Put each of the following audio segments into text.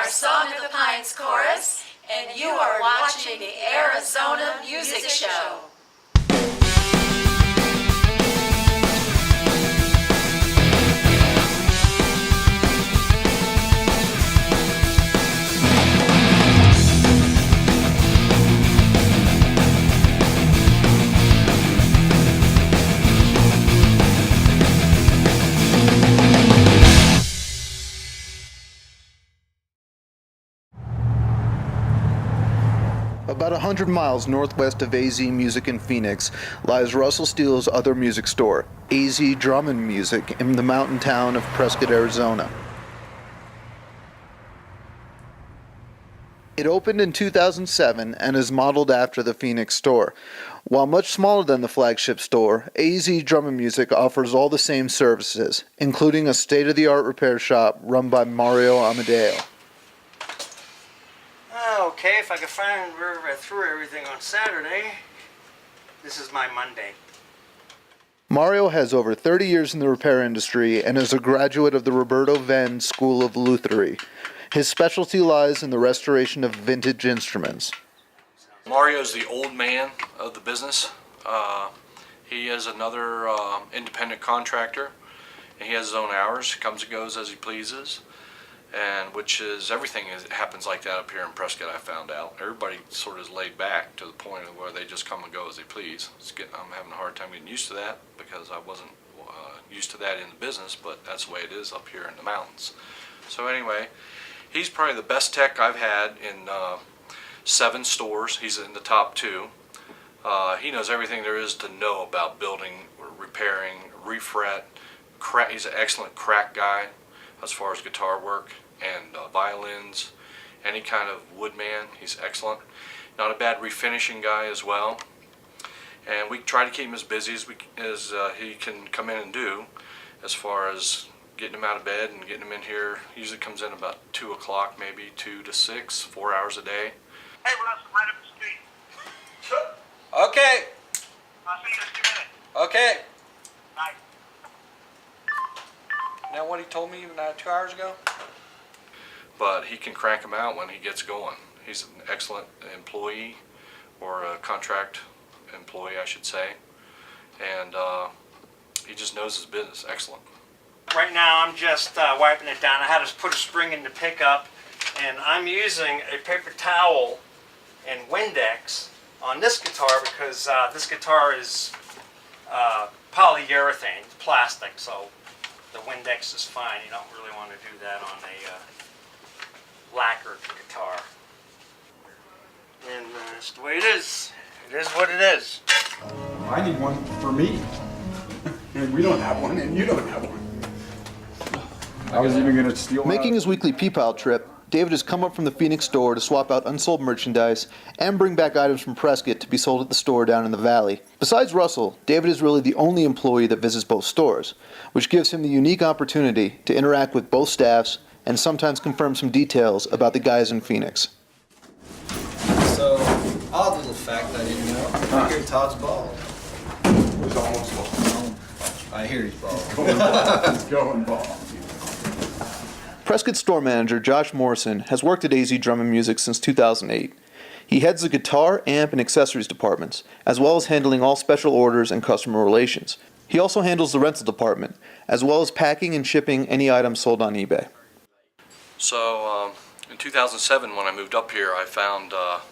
Song of the Pines Chorus, and you are watching the Arizona Music Show. About 100 miles northwest of AZ Music in Phoenix lies Russell Steele's other music store, AZ Drum and Music, in the mountain town of Prescott, Arizona. It opened in 2007 and is modeled after the Phoenix store. While much smaller than the flagship store, AZ Drum and Music offers all the same services, including a state-of-the-art repair shop run by Mario Amadeo. Okay, if I can find where I threw everything on Saturday. This is my Monday. Mario has over 30 years in the repair industry and is a graduate of the Roberto Venn School of Luthery. His specialty lies in the restoration of vintage instruments. Mario's the old man of the business. He is another independent contractor, and he has his own hours. He comes and goes as he pleases. And which is everything happens like that up here in Prescott. I found out everybody sort of is laid back to the point of where they just come and go as they please. I'm having a hard time getting used to that because I wasn't used to that in the business, but that's the way it is up here in the mountains. So anyway, he's probably the best tech I've had in 7 stores. He's in the top 2. He knows everything there is to know about building, repairing, refret. He's an excellent crack guy as far as guitar work and violins, any kind of woodman. He's excellent. Not a bad refinishing guy as well. And we try to keep him as busy as he can come in and do, as far as getting him out of bed and getting him in here. He usually comes in about 2 o'clock, maybe 2 to 6, 4 hours a day. Hey, Russ, I'm right up the street. Sure. Okay. I'll see you in a few minutes. Okay. Bye. Now what he told me 2 hours ago? But he can crank them out when he gets going. He's an excellent employee, or a contract employee I should say, and he just knows his business. Excellent. Right now I'm just wiping it down. I had to put a spring in the pickup, and I'm using a paper towel and Windex on this guitar because this guitar is polyurethane, plastic, so the Windex is fine. You don't really want to do that on a lacquered guitar. And that's the way it is. It is what it is. I need one for me. And we don't have one, and you don't have one. I was even going to steal one. Making his weekly peep-out trip, David has come up from the Phoenix store to swap out unsold merchandise and bring back items from Prescott to be sold at the store down in the valley. Besides Russell, David is really the only employee that visits both stores, which gives him the unique opportunity to interact with both staffs and sometimes confirm some details about the guys in Phoenix. So, odd little fact I didn't know. I hear Todd's bald. He's almost bald. I hear he's bald. He's going bald. Prescott store manager Josh Morrison has worked at AZ Drum and Music since 2008. He heads the guitar, amp, and accessories departments, as well as handling all special orders and customer relations. He also handles the rental department, as well as packing and shipping any items sold on eBay. So in 2007 when I moved up here, I found a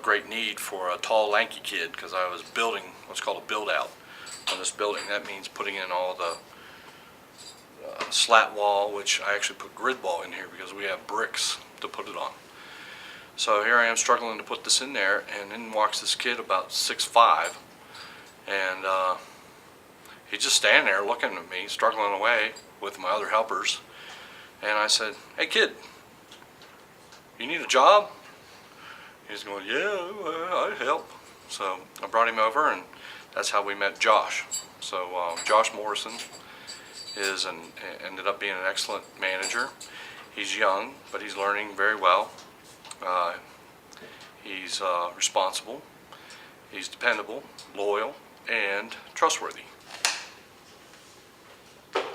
great need for a tall, lanky kid because I was building what's called a build-out on this building. That means putting in all the slat wall, which I actually put grid wall in here because we have bricks to put it on. So here I am struggling to put this in there, and in walks this kid about 6'5", and he's just standing there looking at me, struggling away with my other helpers. And I said, "Hey kid, you need a job?" He's going, "Yeah, I'd help." So I brought him over, and that's how we met Josh. So Josh Morrison ended up being an excellent manager. He's young, but he's learning very well. He's responsible, he's dependable, loyal, and trustworthy.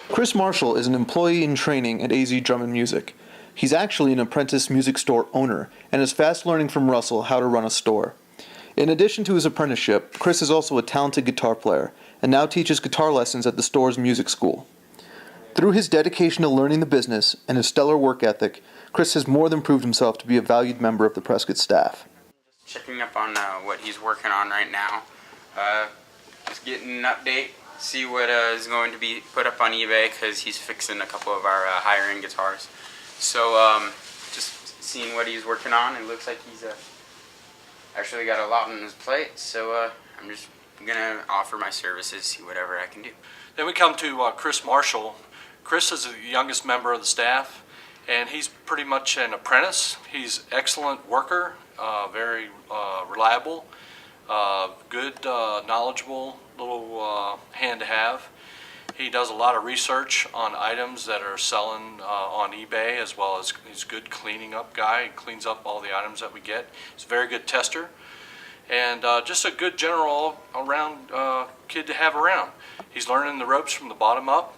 Chris Marshall is an employee in training at AZ Drum and Music. He's actually an apprentice music store owner and is fast learning from Russell how to run a store. In addition to his apprenticeship, Chris is also a talented guitar player and now teaches guitar lessons at the store's music school. Through his dedication to learning the business and his stellar work ethic, Chris has more than proved himself to be a valued member of the Prescott staff. Checking up on what he's working on right now. Just getting an update, see what is going to be put up on eBay, because he's fixing a couple of our higher end guitars. So just seeing what he's working on. It looks like he's actually got a lot on his plate, so I'm just gonna offer my services, see whatever I can do. Then we come to Chris Marshall. Chris is the youngest member of the staff, and he's pretty much an apprentice. He's an excellent worker, very reliable, good, knowledgeable little hand to have. He does a lot of research on items that are selling on eBay, as well as he's a good cleaning up guy. He cleans up all the items that we get. He's a very good tester, and just a good general all-around kid to have around. He's learning the ropes from the bottom up,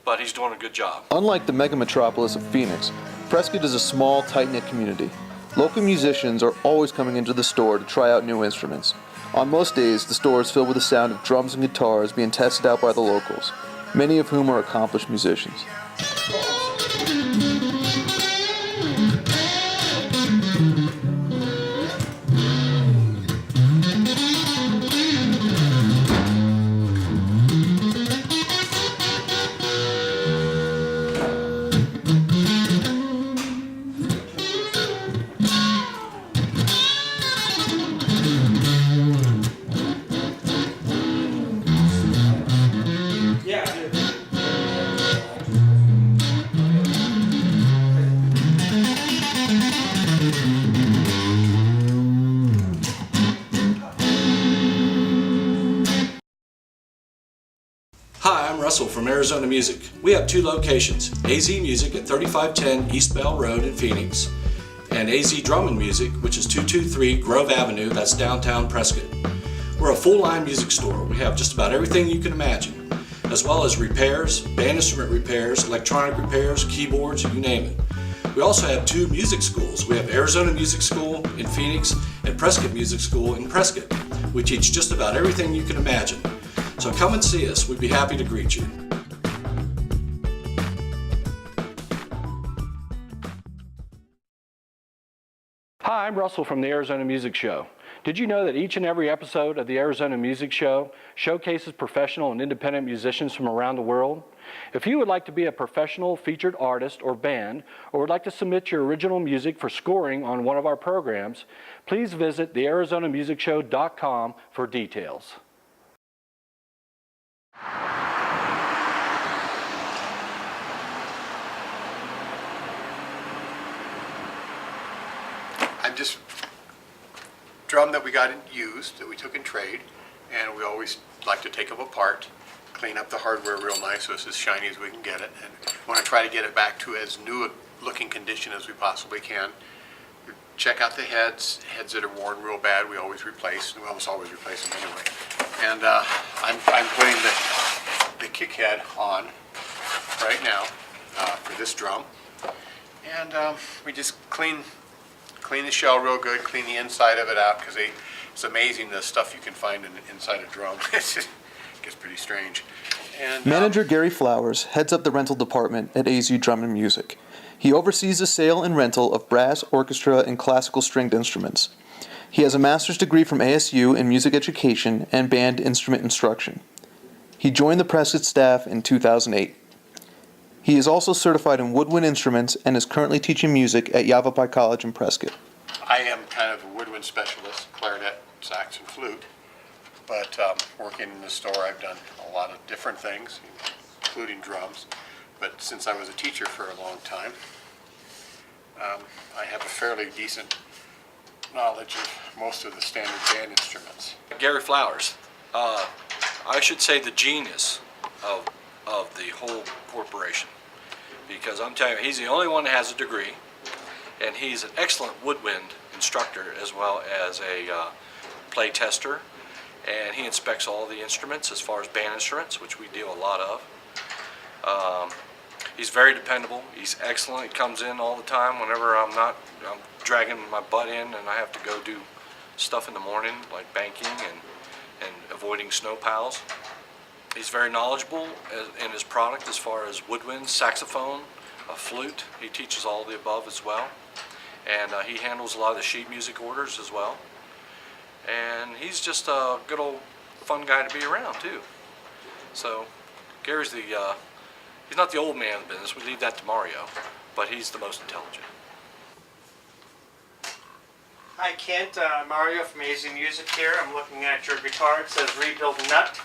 but he's doing a good job. Unlike the mega metropolis of Phoenix, Prescott is a small, tight-knit community. Local musicians are always coming into the store to try out new instruments. On most days, the store is filled with the sound of drums and guitars being tested out by the locals, many of whom are accomplished musicians. Hi, I'm Russell from Arizona Music. We have two locations, AZ Music at 3510 East Bell Road in Phoenix, and AZ Drum and Music, which is 223 Grove Avenue, that's downtown Prescott. We're a full-line music store. We have just about everything you can imagine, as well as repairs, band instrument repairs, electronic repairs, keyboards, you name it. We also have two music schools. We have Arizona Music School in Phoenix and Prescott Music School in Prescott. We teach just about everything you can imagine. So come and see us. We'd be happy to greet you. Hi, I'm Russell from the Arizona Music Show. Did you know that each and every episode of the Arizona Music Show showcases professional and independent musicians from around the world? If you would like to be a professional featured artist or band, or would like to submit your original music for scoring on one of our programs, please visit thearizonamusicshow.com for details. I'm just drum that we got used, that we took in trade, and we always like to take them apart, clean up the hardware real nice so it's as shiny as we can get it, and want to try to get it back to as new a looking condition as we possibly can. Check out the heads that are worn real bad. We always replace. We almost always replace them anyway. And I'm putting the kick head on right now for this drum, and we just clean the shell real good, clean the inside of it out, because it's amazing the stuff you can find inside a drum. It gets pretty strange. And Manager Gary Flowers heads up the rental department at AZ Drum and Music. He oversees the sale and rental of brass, orchestra, and classical stringed instruments. He has a master's degree from ASU in music education and band instrument instruction. He joined the Prescott staff in 2008. He is also certified in woodwind instruments and is currently teaching music at Yavapai College in Prescott. I am kind of a woodwind specialist, clarinet, sax, and flute. But working in the store, I've done a lot of different things, including drums. But since I was a teacher for a long time, I have a fairly decent knowledge of most of the standard band instruments. Gary Flowers, I should say the genius of the whole corporation, because I'm telling you, he's the only one that has a degree, and he's an excellent woodwind instructor as well as a play tester, and he inspects all the instruments as far as band instruments, which we deal a lot of. He's very dependable. He's excellent. He comes in all the time whenever I'm dragging my butt in and I have to go do stuff in the morning like banking and avoiding snow piles. He's very knowledgeable in his product as far as woodwind, saxophone, a flute. He teaches all of the above as well. And he handles a lot of the sheet music orders as well. And he's just a good old fun guy to be around too. So Gary's he's not the old man of the business. We leave that to Mario, but he's the most intelligent. Hi Kent, Mario from AZ Music here. I'm looking at your guitar. It says Rebuild Nut.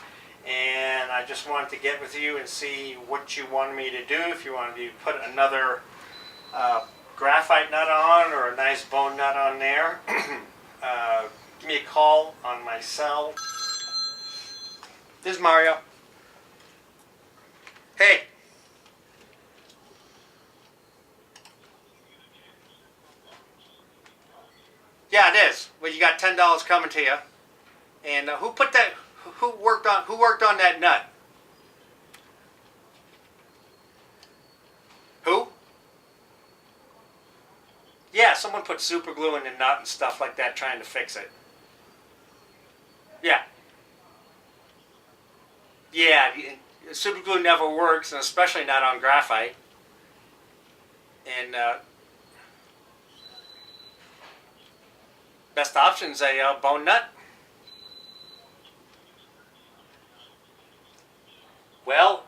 And I just wanted to get with you and see what you wanted me to do. If you wanted to put another graphite nut on or a nice bone nut on there. Give me a call on my cell. This is Mario. Hey. Yeah, it is. Well, you got $10 coming to you. And who put that? Who worked on that nut? Who? Yeah, someone put super glue in the nut and stuff like that trying to fix it. Yeah. Yeah, super glue never works, and especially not on graphite. And best option's a bone nut. Well,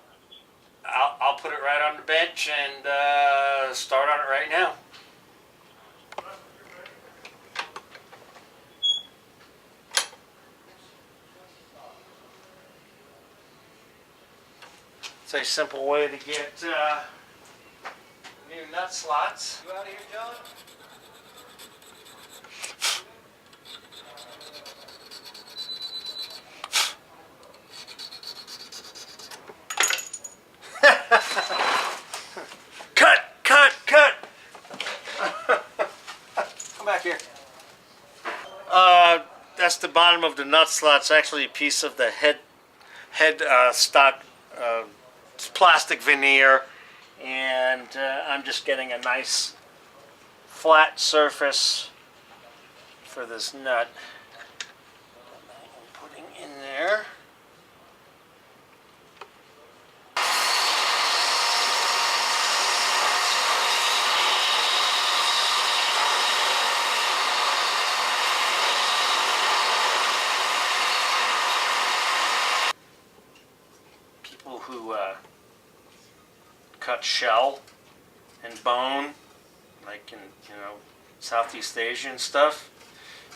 I'll put it right on the bench and start on it right now. It's a simple way to get new nut slots. You out of here, John? Cut! Come back here. That's the bottom of the nut slot. It's actually a piece of the head stock plastic veneer, and I'm just getting a nice flat surface for this nut. I'm putting in there. Who cut shell and bone, like in Southeast Asia and stuff,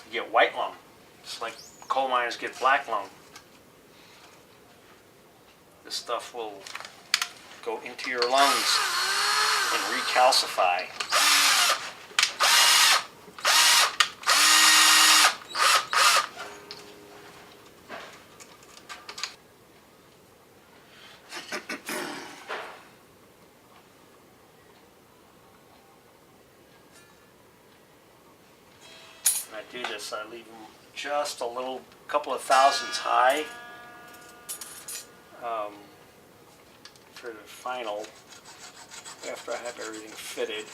you get white lung. It's like coal miners get black lung. This stuff will go into your lungs and recalcify. I do this, I leave them just a couple of thousandths high for the final, after I have everything fitted.